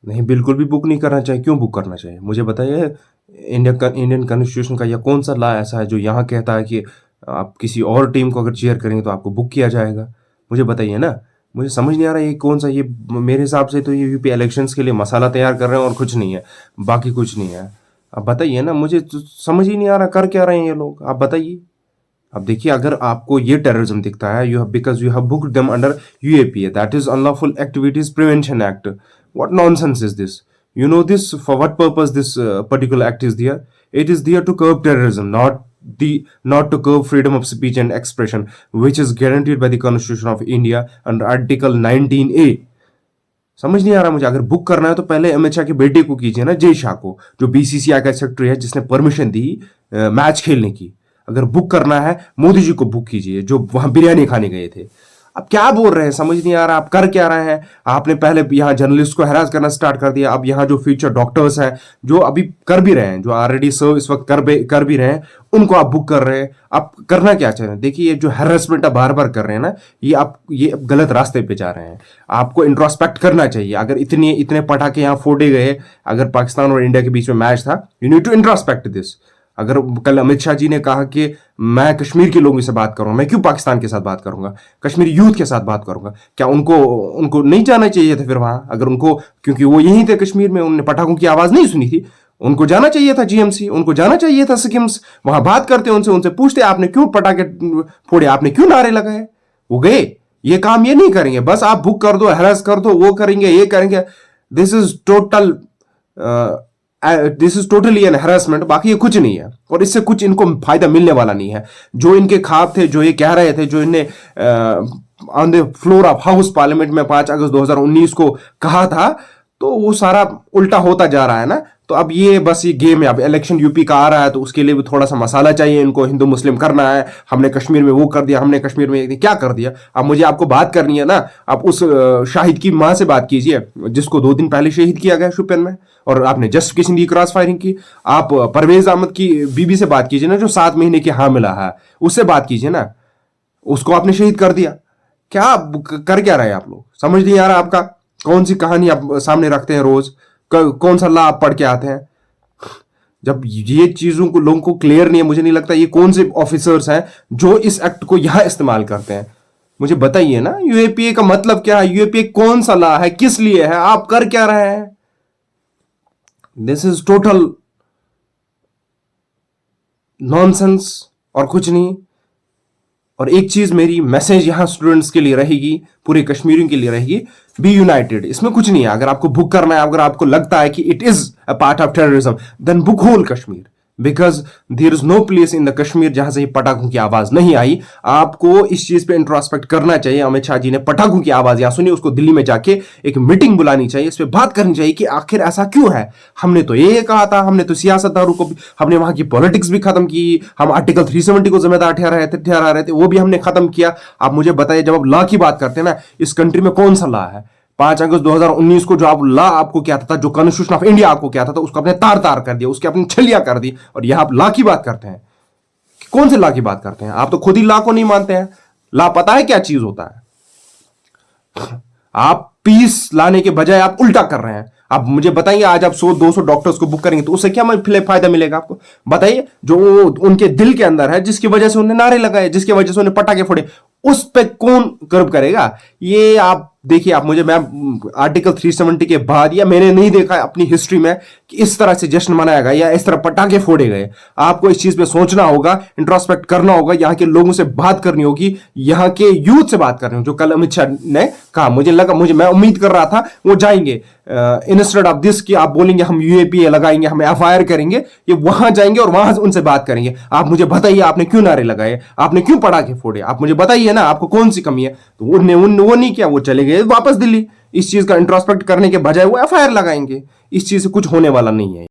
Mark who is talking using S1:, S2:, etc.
S1: नहीं, बिल्कुल भी बुक नहीं करना चाहिए। क्यों बुक करना चाहिए मुझे बताइए। इंडियन कॉन्स्टिट्यूशन का या कौन सा लॉ ऐसा है जो यहाँ कहता है कि आप किसी और टीम को अगर चीयर करेंगे तो आपको बुक किया जाएगा? मुझे बताइए ना। मुझे समझ नहीं आ रहा ये कौन सा, ये मेरे हिसाब से तो ये यूपी इलेक्शंस के लिए मसाला तैयार कर रहे हैं और कुछ नहीं है, बाकी कुछ नहीं है। अब बताइए ना, मुझे तो समझ ही नहीं आ रहा कर क्या रहे हैं ये लोग, आप बताइए। अब देखिए, अगर आपको ये टेररिज्म दिखता है, you have because you have booked them under UAPA, that is unlawful activities prevention act. What nonsense is this? You know this for what purpose this particular act is there? It is there to curb terrorism, not to curb freedom of speech and expression, which is guaranteed by the Constitution of India under Article 19A. समझ नहीं आ रहा मुझे। अगर book करना है तो पहले अमित शाह के बेटे को कीजिए ना, जय शाह को, जो बीसीसीआई का सेक्रेटरी है, जिसने परमिशन दी मैच खेलने की। अगर बुक करना है मोदी जी को बुक कीजिए, जो वहां बिरयानी खाने गए थे। अब क्या बोल रहे हैं समझ नहीं आ रहा, आप कर क्या रहे हैं? आपने पहले यहाँ जर्नलिस्ट को हैरास करना स्टार्ट कर दिया, अब यहाँ जो फ्यूचर डॉक्टर्स हैं, जो अभी कर भी रहे हैं, जो ऑलरेडी सर्व इस वक्त कर भी रहे हैं, उनको आप बुक कर रहे हैं। आप करना क्या चाह रहे हैं? देखिए, ये जो हैरेसमेंट आप बार बार कर रहे हैं ना, ये गलत रास्ते पे जा रहे हैं। आपको इंट्रोस्पेक्ट करना चाहिए। अगर इतने पटाखे यहाँ फोड़े गए, अगर पाकिस्तान और इंडिया के बीच में मैच था, you need to introspect this. अगर कल अमित शाह जी ने कहा कि मैं कश्मीर के लोगों से बात करूंगा, मैं क्यों पाकिस्तान के साथ बात करूंगा, कश्मीरी यूथ के साथ बात करूंगा? क्या उनको नहीं जाना चाहिए था फिर वहां? अगर उनको, क्योंकि वो यहीं थे कश्मीर में, उन्होंने पटाखों की आवाज नहीं सुनी थी, उनको जाना चाहिए था जीएमसी, उनको जाना चाहिए था सिक्किम्स, वहां बात करते उनसे पूछते आपने क्यों पटाखे फोड़े, आपने क्यों नारे लगाए? वो गए। ये काम ये नहीं करेंगे, बस आप बुक कर दो, हैरेस कर दो, वो करेंगे, ये करेंगे। This is totally an harassment. बाकी ये कुछ नहीं है, और इससे कुछ इनको फायदा मिलने वाला नहीं है। जो इनके ख्वाब थे, जो ये कह रहे थे, जो इन्हें on the floor of house parliament में 5 अगस्त 2019 को कहा था, तो वो सारा उल्टा होता जा रहा है ना। तो अब ये बस ये गेम है। अब इलेक्शन यूपी का आ रहा है, तो उसके लिए भी थोड़ा सा मसाला चाहिए इनको। हिंदू मुस्लिम करना है, हमने कश्मीर में वो कर दिया, हमने कश्मीर में क्या कर दिया। अब मुझे आपको बात करनी है ना, आप उस शाहिद की मां से बात कीजिए, जिसको 2 दिन पहले शहीद किया गया शुपियन में, और आपने जस्टिफिकेशन दी क्रॉस फायरिंग की। आप परवेज अहमद की बीबी से बात कीजिए ना, जो 7 महीने की हामिला है, उससे बात कीजिए ना। उसको आपने शहीद कर दिया। क्या कर क्या रहे हैं आप लोग? समझ नहीं आ रहा आपका। कौन सी कहानी आप सामने रखते हैं रोज, कौन सा लॉ आप पढ़ के आते हैं? जब ये चीजों को लोगों को क्लियर नहीं है, मुझे नहीं लगता ये कौन से ऑफिसर्स हैं जो इस एक्ट को यहां इस्तेमाल करते हैं। मुझे बताइए ना, यूएपीए का मतलब क्या है? यूएपीए कौन सा लॉ है, किस लिए है, आप कर क्या रहे हैं? दिस इज टोटल नॉनसेंस और कुछ नहीं। और एक चीज मेरी मैसेज यहां स्टूडेंट्स के लिए रहेगी, पूरे कश्मीरियों के लिए रहेगी, बी यूनाइटेड। इसमें कुछ नहीं है। अगर आपको बुक करना है, अगर आपको लगता है कि it is a part of terrorism, then book whole Kashmir, because there is no place in the Kashmir जहां से पटाखों की आवाज नहीं आई। आपको इस चीज पे इंट्रोस्पेक्ट करना चाहिए। अमित शाह जी ने पटाखों की आवाज यहां सुनी, उसको दिल्ली में जाके एक मीटिंग बुलानी चाहिए, इस पे बात करनी चाहिए कि आखिर ऐसा क्यों है। हमने तो ये कहा था, हमने तो सियासतदारों को, हमने वहां की पॉलिटिक्स भी खत्म की, हम आर्टिकल 370 को जिम्मेदार ठहरा रहे थे, वो भी हमने खत्म किया। आप मुझे बताइए, जब आप लॉ की बात करते हैं ना, इस कंट्री में कौन सा लॉ है? 5 अगस्त 2019 को जो आप लॉ आपको क्या था, जो कॉन्स्टिट्यूशन ऑफ इंडिया आपको क्या था, उसको आपने तार कर दिया, उसके अपनी छलिया कर दी, और यहां आप लॉ की बात करते हैं। कौन से लॉ की बात करते हैं? आप तो खुद ही लॉ को नहीं मानते हैं। लॉ पता है क्या चीज होता है? आप पीस लाने के बजाय आप उल्टा कर रहे हैं। आप मुझे बताइए, आज आप 100-200 डॉक्टर्स को बुक करेंगे तो उससे क्या फायदा मिलेगा आपको? बताइए। जो उनके दिल के अंदर है, जिसकी वजह से उन्हें नारे लगाए, जिसकी वजह से उन्हें पटाखे फोड़े, उस पे कौन कर्ब करेगा? ये आप देखिए। आप मुझे, मैं आर्टिकल 370 के बाद, या मैंने नहीं देखा अपनी हिस्ट्री में कि इस तरह से जश्न मनाया गया या इस तरह पटाखे फोड़े गए। आपको इस चीज पे सोचना होगा, इंट्रोस्पेक्ट करना होगा, यहाँ के लोगों से बात करनी होगी, यहाँ के यूथ से बात करनी होगी, जो कल अमित शाह ने कहा। मैं उम्मीद कर रहा था वो जाएंगे, इंस्टेड ऑफ दिस कि आप बोलेंगे हम यूएपीए लगाएंगे, हम एफआईआर करेंगे, ये वहां जाएंगे और वहां उनसे बात करेंगे। आप मुझे बताइए, आपने क्यों नारे लगाए, आपने क्यों पटाखे फोड़े? आप मुझे बताइए ना, आपको कौन सी कमी है? तो वो नहीं किया, वो चले गए वापस दिल्ली। इस चीज का इंट्रोस्पेक्ट करने के बजाय वो एफआईआर लगाएंगे। इस चीज से कुछ होने वाला नहीं है।